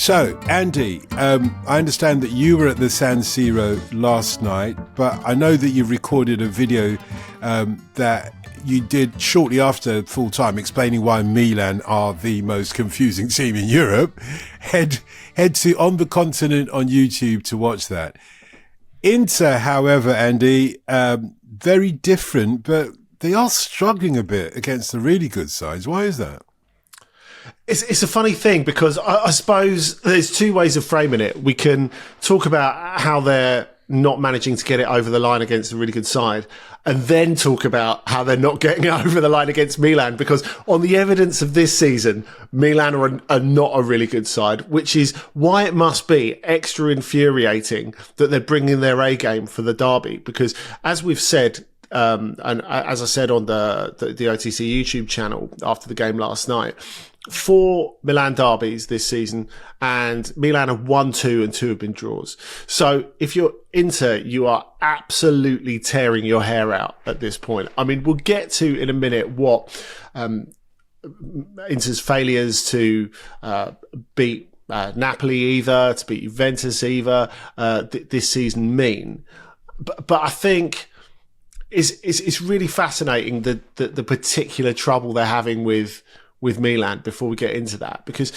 So, Andy, I understand that you were at the San Siro last night, but I know that you recorded a video that you did shortly after full time explaining why Milan are the most confusing team in Europe. Head to On the Continent on YouTube to watch that. Inter, however, Andy, very different, but they are struggling a bit against the really good sides. Why is that? It's a funny thing because I suppose there's two ways of framing it. We can talk about how they're not managing to get it over the line against a really good side, and then talk about how they're not getting it over the line against Milan, because on the evidence of this season, Milan are not a really good side, which is why it must be extra infuriating that they're bringing their A game for the derby. Because as we've said, and as I said on the OTC YouTube channel after the game last night, 4 Milan derbies this season, and Milan have won 2 and 2 have been draws. So if you're Inter, you are absolutely tearing your hair out at this point. I mean, we'll get to in a minute what Inter's failures to beat Napoli either, to beat Juventus either this season mean. But I think it's really fascinating the particular trouble they're having with Milan before we get into that, because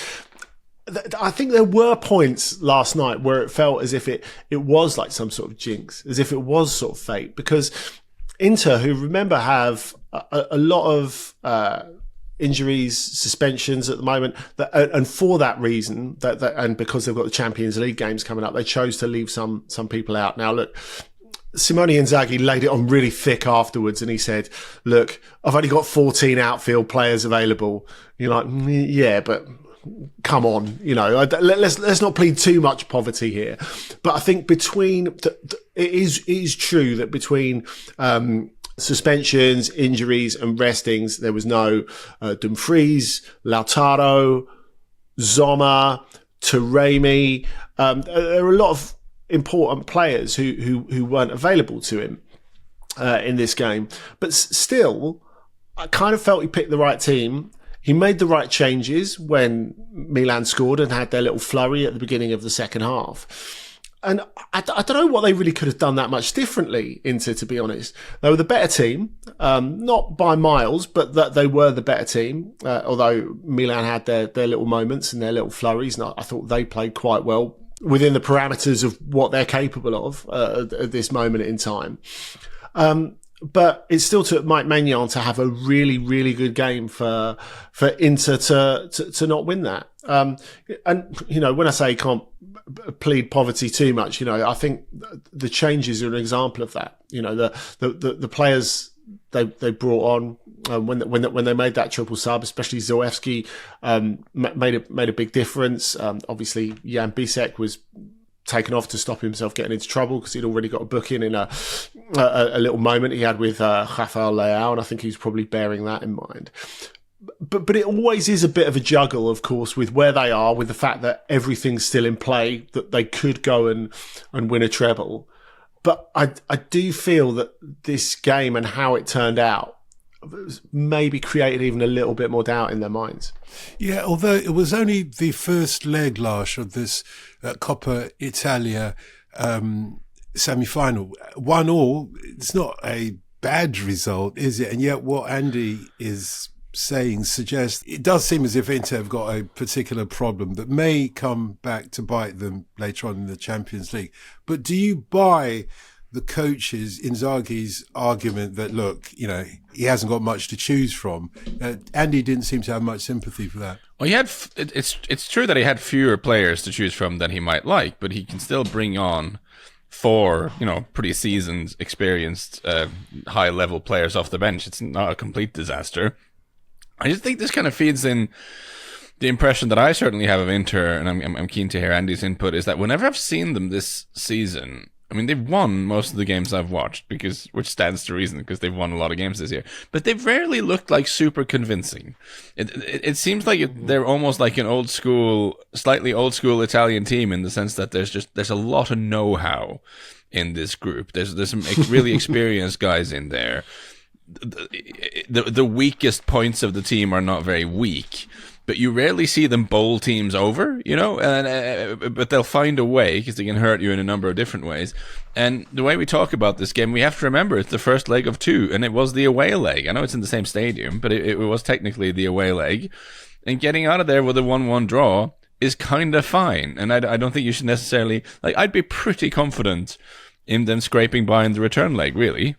I think there were points last night where it felt as if it was like some sort of jinx, as if it was sort of fate, because Inter, who remember have a lot of injuries, suspensions at the moment, and for that reason, and because they've got the Champions League games coming up, they chose to leave some people out. Now, look, Simone Inzaghi laid it on really thick afterwards, and he said, look, I've only got 14 outfield players available. You're like, yeah, but come on, let's not plead too much poverty here. But I think it is true that between suspensions, injuries and restings, there was no Dumfries, Lautaro, Zoma, Taremi. There are a lot of important players who weren't available to him in this game. But still, I kind of felt he picked the right team. He made the right changes when Milan scored and had their little flurry at the beginning of the second half. And I don't know what they really could have done that much differently, Inter, to be honest. They were the better team, not by miles, but that they were the better team, although Milan had their little moments and their little flurries, and I thought they played quite well within the parameters of what they're capable of at this moment in time. But it still took Mike Maignan to have a really, really good game for Inter to not win that. And, when I say you can't plead poverty too much, I think the changes are an example of that. The players they brought on when they made that triple sub, especially Zalewski, made a big difference. Obviously, Jan Bisek was taken off to stop himself getting into trouble because he'd already got a booking in a little moment he had with Rafael Leao, and I think he's probably bearing that in mind. But it always is a bit of a juggle, of course, with where they are, with the fact that everything's still in play, that they could go and win a treble. But I do feel that this game and how it turned out maybe created even a little bit more doubt in their minds. Yeah, although it was only the first leg, Lars, of this Coppa Italia semi-final. 1-1, it's not a bad result, is it? And yet what Andy is saying suggests it does seem as if Inter have got a particular problem that may come back to bite them later on in the Champions League. But do you buy the coach's, Inzaghi's argument that, look, he hasn't got much to choose from? Andy didn't seem to have much sympathy for that. Well, it's true that he had fewer players to choose from than he might like, but he can still bring on 4, pretty seasoned, experienced, high-level players off the bench. It's not a complete disaster. I just think this kind of feeds in the impression that I certainly have of Inter, and I'm keen to hear Andy's input, is that whenever I've seen them this season, I mean, they've won most of the games I've watched, which stands to reason, because they've won a lot of games this year. But they've rarely looked like super convincing. It seems like they're almost like an slightly old school Italian team, in the sense that there's a lot of know-how in this group. There's some really experienced guys in there. The weakest points of the team are not very weak. but you rarely see them bowl teams over, but they'll find a way because they can hurt you in a number of different ways. And the way we talk about this game, we have to remember it's the first leg of 2, and it was the away leg. I know it's in the same stadium, but it was technically the away leg. And getting out of there with a 1-1 draw is kind of fine. And I don't think you should necessarily, I'd be pretty confident in them scraping by in the return leg, really.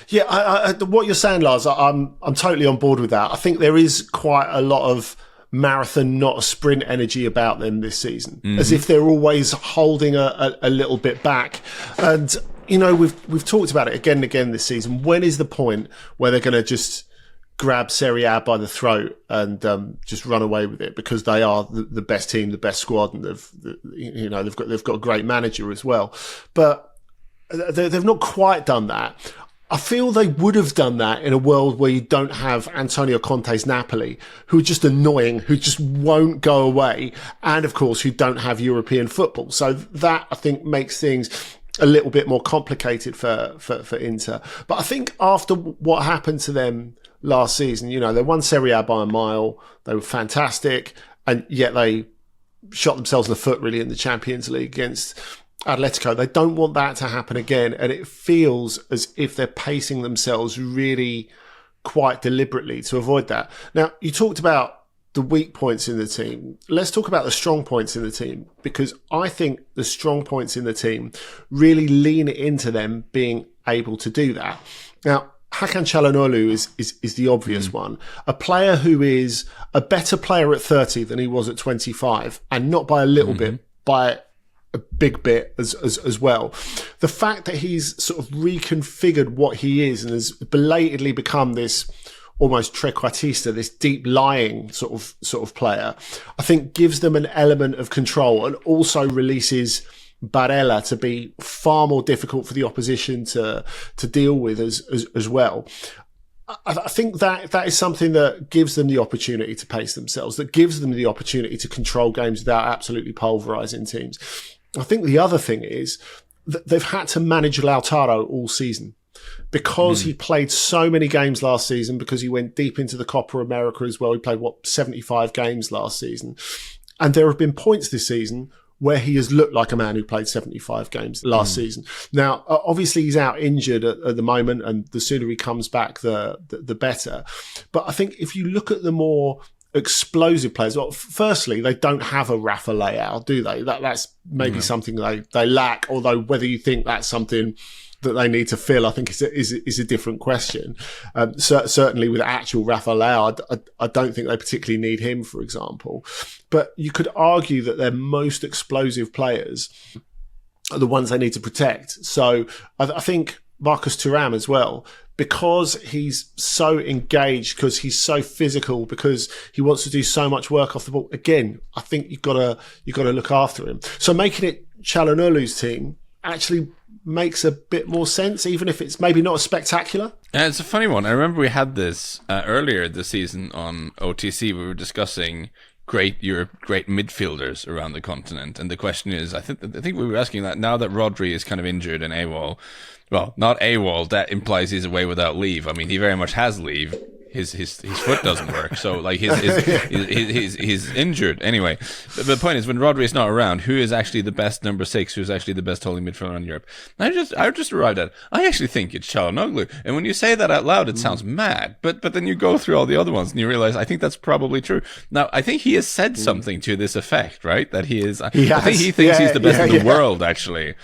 Yeah, what you're saying, Lars, I'm totally on board with that. I think there is quite a lot of marathon, not a sprint energy about them this season, as if they're always holding a little bit back. And, we've talked about it again and again this season. When is the point where they're going to just grab Serie A by the throat and just run away with it because they are the best team, the best squad, and they've got a great manager as well. But they've not quite done that. I feel they would have done that in a world where you don't have Antonio Conte's Napoli, who are just annoying, who just won't go away, and of course who don't have European football. So that, I think, makes things a little bit more complicated for Inter. But I think after what happened to them last season, they won Serie A by a mile, they were fantastic, and yet they shot themselves in the foot really in the Champions League against Atletico. They don't want that to happen again, and it feels as if they're pacing themselves really quite deliberately to avoid that. Now, you talked about the weak points in the team. Let's talk about the strong points in the team, because I think the strong points in the team really lean into them being able to do that. Now, Hakan Çalhanoğlu is the obvious one. A player who is a better player at 30 than he was at 25, and not by a little bit, by a big bit as well. The fact that he's sort of reconfigured what he is and has belatedly become this almost trequartista, this deep lying sort of player, I think gives them an element of control, and also releases Barella to be far more difficult for the opposition to deal with as well. I think that is something that gives them the opportunity to pace themselves, that gives them the opportunity to control games without absolutely pulverizing teams. I think the other thing is that they've had to manage Lautaro all season because he played so many games last season, because he went deep into the Copa America as well. He played, 75 games last season. And there have been points this season where he has looked like a man who played 75 games last season. Now, obviously he's out injured at the moment, and the sooner he comes back, the better. But I think if you look at the more explosive players, well, firstly, they don't have a Rafa Leao, do they? That's maybe something they lack, although whether you think that's something that they need to fill, I think is a different question. Certainly with actual Rafa Leao, I don't think they particularly need him, for example. But you could argue that their most explosive players are the ones they need to protect. So I think Marcus Thuram as well, because he's so engaged, because he's so physical, because he wants to do so much work off the ball. Again, I think you've got to look after him. So making it Çalhanoğlu's team actually makes a bit more sense, even if it's maybe not as spectacular. Yeah, it's a funny one. I remember we had this earlier this season on OTC. We were discussing great midfielders around the continent, and the question is, I think we were asking that now that Rodri is kind of injured and AWOL. Well, not AWOL. That implies he's away without leave. I mean, he very much has leave. His foot doesn't work, so like he's injured anyway. But the point is, when Rodri is not around, who is actually the best number 6? Who's actually the best holding midfielder in Europe? I just arrived at, I actually think it's Çalhanoğlu. And when you say that out loud, it sounds mad. But then you go through all the other ones and you realize I think that's probably true. Now I think he has said something to this effect, right? That he is. I think he thinks he's the best in the world, actually.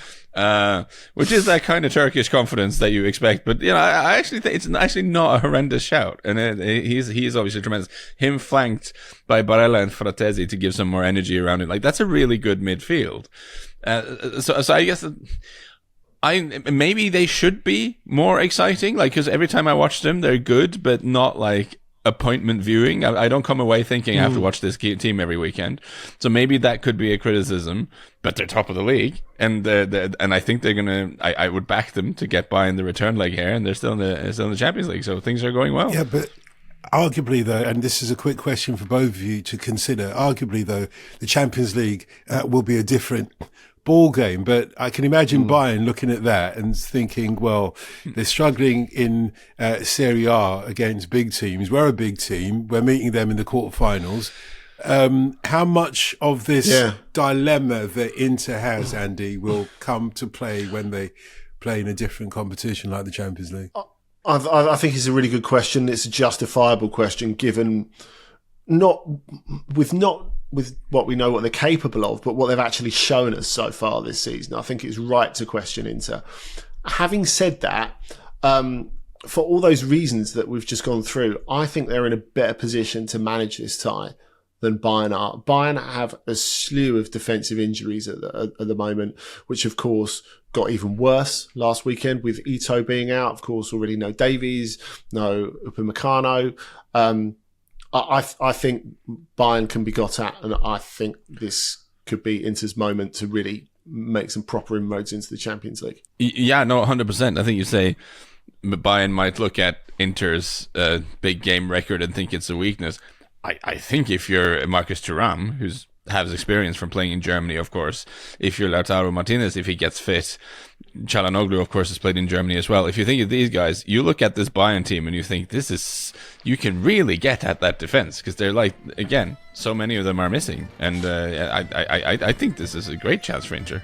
Which is that kind of Turkish confidence that you expect, but I actually think it's actually not a horrendous shout, and he's obviously tremendous. Him flanked by Barella and Fratesi to give some more energy around it, like that's a really good midfield. So I guess maybe they should be more exciting, like because every time I watch them, they're good, but not like appointment viewing. I don't come away thinking I have to watch this team every weekend. So maybe that could be a criticism, but they're top of the league, and I think they're gonna. I would back them to get by in the return leg here, and they're still in the Champions League, so things are going well. Yeah, but arguably though, and this is a quick question for both of you to consider. Arguably though, the Champions League will be a different ball game, but I can imagine Bayern looking at that and thinking, well, they're struggling in Serie A against big teams. We're a big team. We're meeting them in the quarterfinals. How much of this dilemma that Inter has, Andy, will come to play when they play in a different competition like the Champions League? I think it's a really good question. It's a justifiable question, given not with what we know what they're capable of, but what they've actually shown us so far this season. I think it's right to question Inter. Having said that, for all those reasons that we've just gone through, I think they're in a better position to manage this tie than Bayern are. Bayern have a slew of defensive injuries at the moment, which of course got even worse last weekend with Ito being out. Of course, already no Davies, no Upamecano. I think Bayern can be got at, and I think this could be Inter's moment to really make some proper inroads into the Champions League. Yeah, no, 100%. I think you say Bayern might look at Inter's big game record and think it's a weakness. I think if you're Marcus Thuram, who's has experience from playing in Germany, of course, if you're Lautaro Martinez, if he gets fit, Çalhanoğlu, of course, has played in Germany as well. If you think of these guys, you look at this Bayern team and you think you can really get at that defense, because they're like, again, so many of them are missing. And I think this is a great chance for Inter.